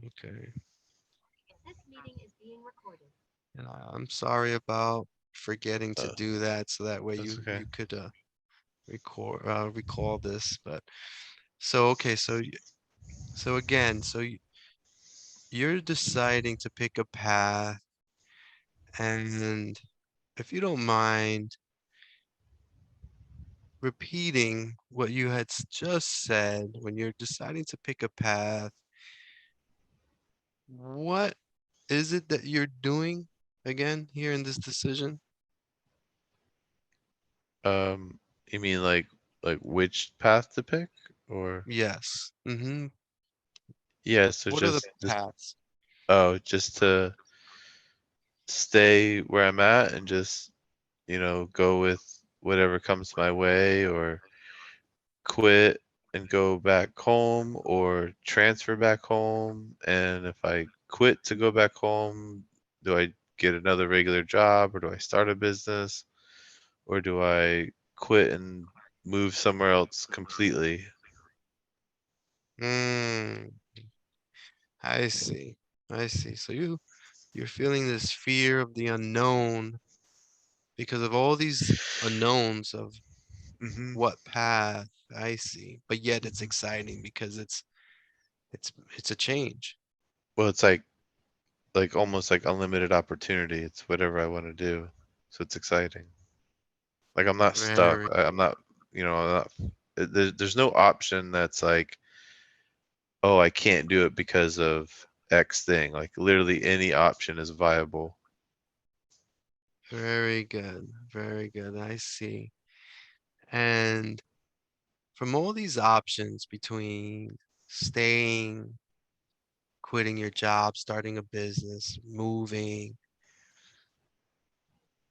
Okay. And I'm sorry about forgetting to Uh, do that, so that way that's okay. you could recall this. But so okay, so again, you're deciding to pick a path, and if you don't mind repeating what you had just said when you're deciding to pick a path, what is it that you're doing again here in this decision? You mean like which path to pick, or Yes. Mm-hmm. yeah? So What are the just paths? just to stay where I'm at and just go with whatever comes my way, or quit and go back home, or transfer back home. And if I quit to go back home, do I get another regular job, or do I start a business, or do I quit and move somewhere else completely? Mm, I see. I see. So you're feeling this fear of the unknown because of all these unknowns of hmm what path. I see. But yet it's hmm exciting because it's a change. Well, it's like almost like unlimited opportunity. It's whatever I want to do. So it's exciting. Like I'm not stuck. Very, I'm not, I'm not, there's no option that's like, oh, I can't do it because of X thing. Like literally any option is viable. very good. Very good. I see. And from all these options between staying, quitting your job, starting a business, moving,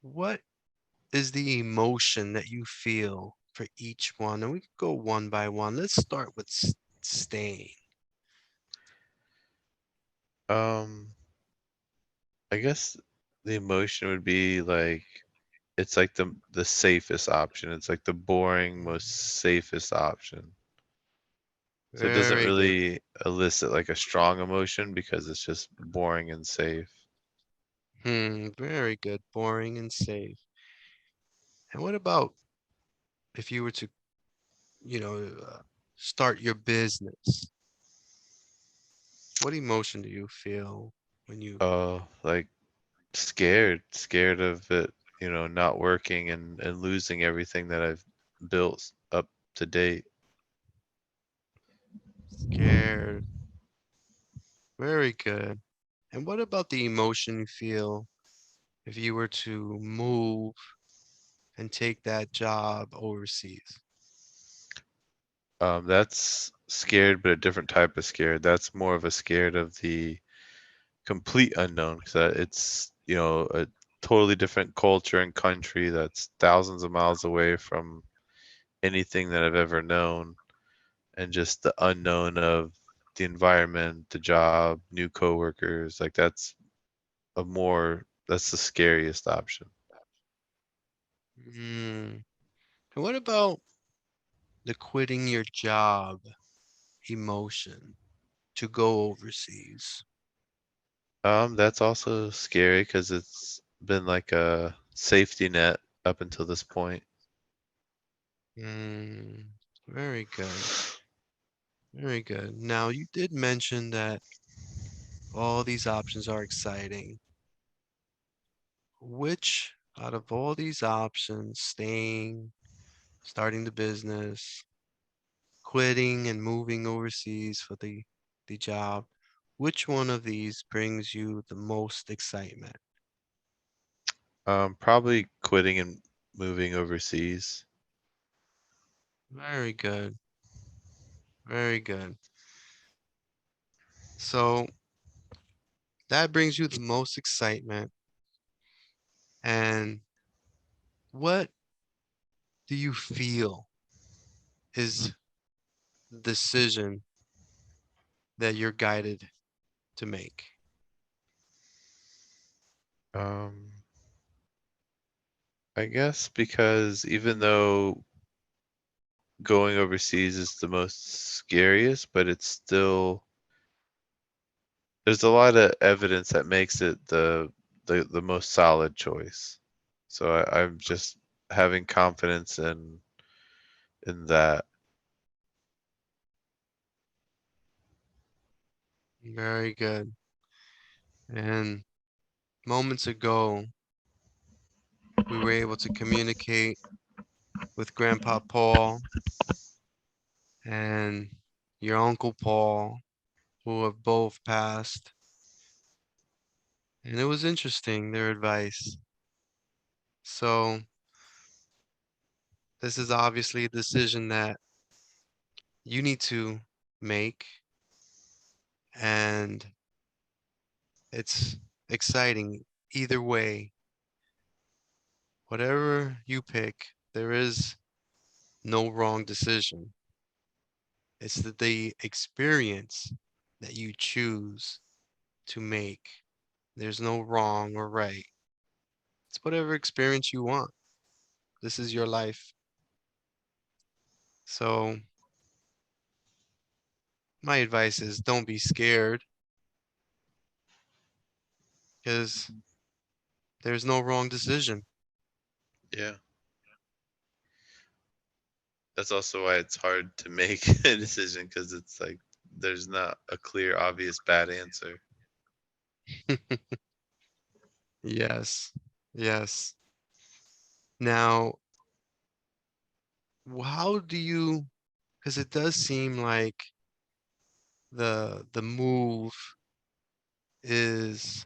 what is the emotion that you feel for each one? And we can go one by one. Let's start with staying. Um, I guess the emotion would be like it's like the safest option. It's like the boring, most safest option. So it doesn't Very good. really elicit like a strong emotion because it's just boring and safe. Very good. Boring and safe. And what about if you were to, you know, start your business? What emotion do you feel when you Like scared of it, not working and losing everything that I've built up to date. scared? Very good. And what about the emotion you feel if you were to move and take that job overseas? That's scared, but a different type of scared. That's more of a scared of the complete unknown, because it's a totally different culture and country that's thousands of miles away from anything that I've ever known, and just the unknown of the environment, the job, new coworkers. Like that's the scariest option. Hmm. And what about the quitting your job emotion to go overseas? That's also scary because it's been like a safety net up until this point. Hmm. Very good. Very good. Now, you did mention that all these options are exciting. Which out of all these options, staying, starting the business, quitting and moving overseas for the job, which one of these brings you the most excitement? Probably quitting and moving overseas. Very good. Very good. So that brings you the most excitement. And what do you feel is the decision that you're guided to make? Um, I guess because even though going overseas is the most scariest, but it's still there's a lot of evidence that makes it the most solid choice. So I'm just having confidence in that. Very good. And moments ago, we were able to communicate with Grandpa Paul and your Uncle Paul, who have both passed. And it was interesting, their advice. So, this is obviously a decision that you need to make, and it's exciting either way. Whatever you pick, there is no wrong decision. It's the experience that you choose to make. There's no wrong or right. It's whatever experience you want. This is your life. So, my advice is don't be scared because there's no wrong decision. Yeah. That's also why it's hard to make a decision because it's like there's not a clear, obvious bad answer. Yes. Yes. Now, how do you, because it does seem like the move is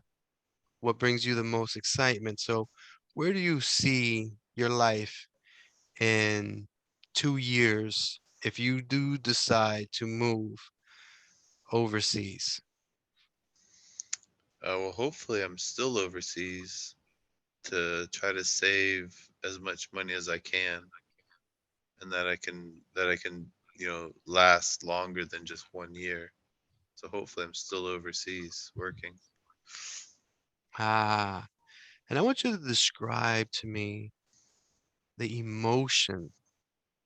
what brings you the most excitement. So, where do you see your life in 2 years if you do decide to move overseas? Well, hopefully, I'm still overseas to try to save as much money as I can, and that I can last longer than just 1 year. So hopefully, I'm still overseas working. Ah, and I want you to describe to me the emotion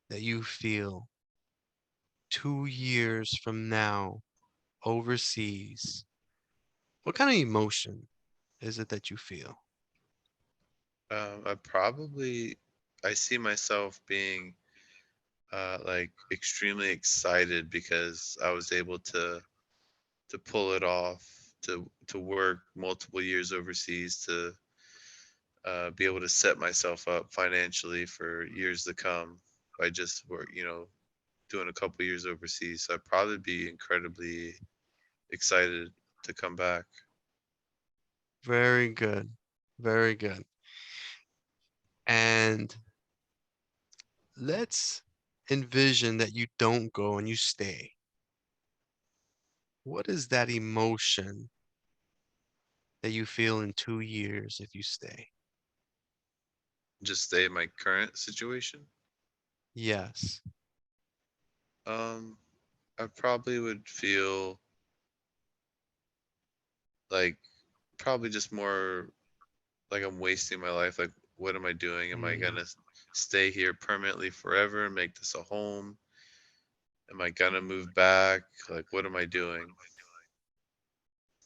that you feel 2 years from now overseas. What kind of emotion is it that you feel? I see myself being like extremely excited because I was able to pull it off, to work multiple years overseas, to be able to set myself up financially for years to come by just doing a couple years overseas. So I'd probably be incredibly excited to come back. Very good. Very good. And let's envision that you don't go and you stay. What is that emotion that you feel in 2 years if you stay? Just stay in my current situation. Yes. Um, I probably would feel like probably just more like I'm wasting my life. Like, what am I doing? Am I Mm, gonna stay here permanently forever and make this a home? Am I gonna move back? Like, what am I doing?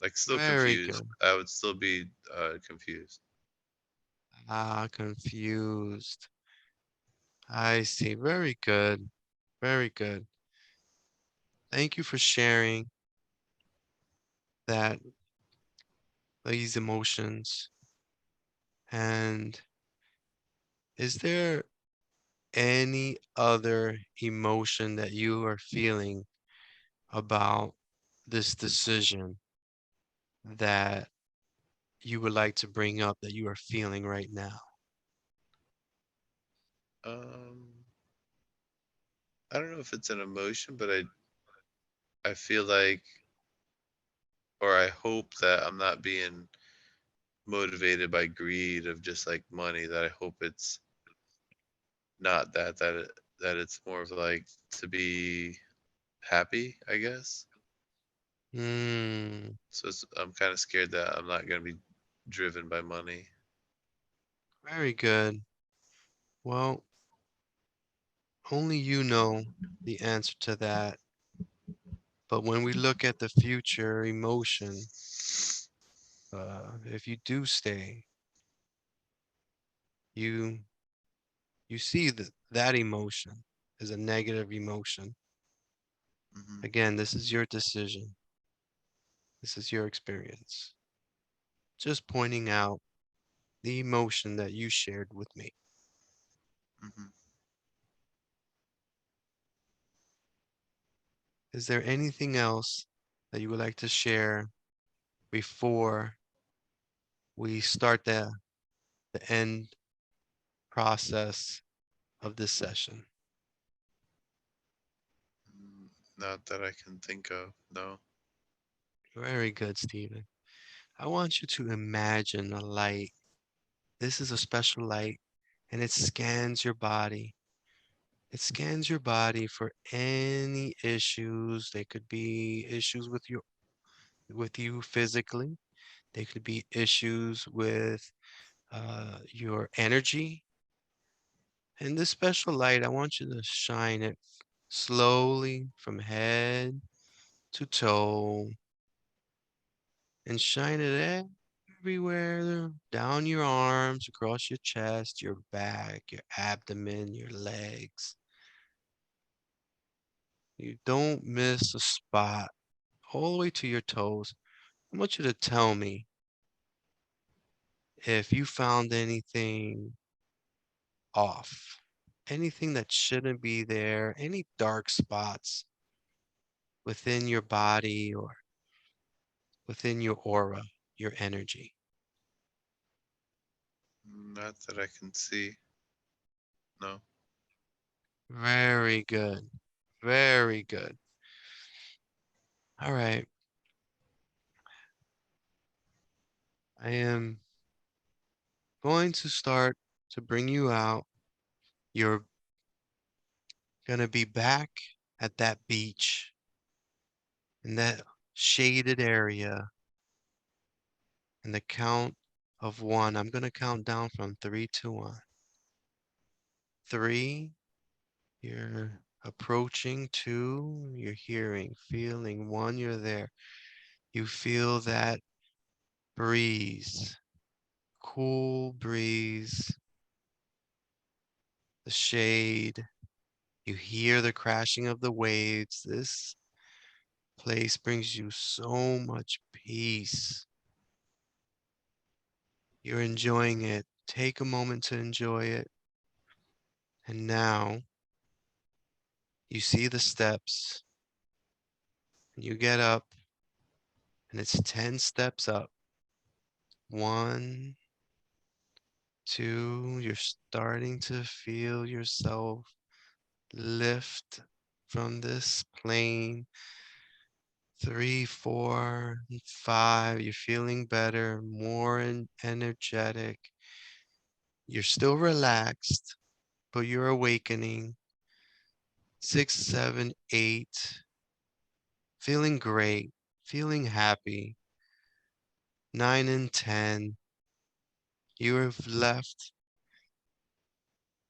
Like, still very confused. good. I would still be confused. Ah, confused. I see. Very good. Very good. Thank you for sharing that these emotions. And is there any other emotion that you are feeling about this decision that you would like to bring up that you are feeling right now? Um, I don't know if it's an emotion, but I feel like, or I hope that I'm not being motivated by greed of just like money. That I hope it's not that it's more of like to be happy, I guess. Hmm, So I'm kind of scared that I'm not gonna be driven by money. very good. Well, only you know the answer to that. But when we look at the future emotion, if you do stay, you you see that that emotion is a negative emotion. Hmm. Again, this is your decision. This is your experience. Just pointing out the emotion that you shared with me. Hmm. Is there anything else that you would like to share before we start the end process of this session? Not that I can think of. No. Very good, Stephen. I want you to imagine a light. This is a special light, and it scans your body. It scans your body for any issues. They could be issues with you physically. They could be issues with your energy. And this special light, I want you to shine it slowly from head to toe and shine it everywhere down your arms, across your chest, your back, your abdomen, your legs. You don't miss a spot all the way to your toes. I want you to tell me if you found anything off, anything that shouldn't be there, any dark spots within your body or within your aura, your energy. Not that I can see. No. Very good. Very good. All right. I am going to start to bring you out. You're going to be back at that beach in that shaded area. And the count of one, I'm going to count down from three to one. Three, you're approaching. Two, you're hearing, feeling. One, you're there. You feel that breeze, cool breeze, the shade. You hear the crashing of the waves. This place brings you so much peace. You're enjoying it. Take a moment to enjoy it. And now you see the steps, and you get up, and it's 10 steps up. One, two, you're starting to feel yourself lift from this plane. Three, four, and five, you're feeling better, more energetic. You're still relaxed, but you're awakening. Six, seven, eight, feeling great, feeling happy. Nine and 10, you have left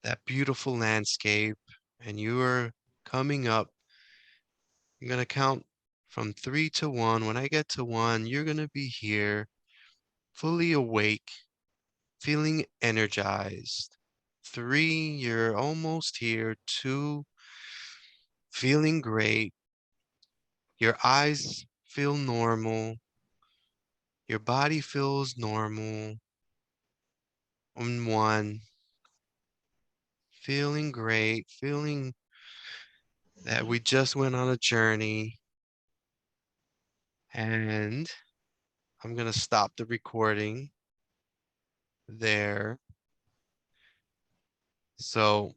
that beautiful landscape and you are coming up. You're going to count from three to one. When I get to one, you're going to be here, fully awake, feeling energized. Three, you're almost here. Two, feeling great. Your eyes feel normal. Your body feels normal. And one, feeling great, feeling that we just went on a journey. And I'm going to stop the recording there. So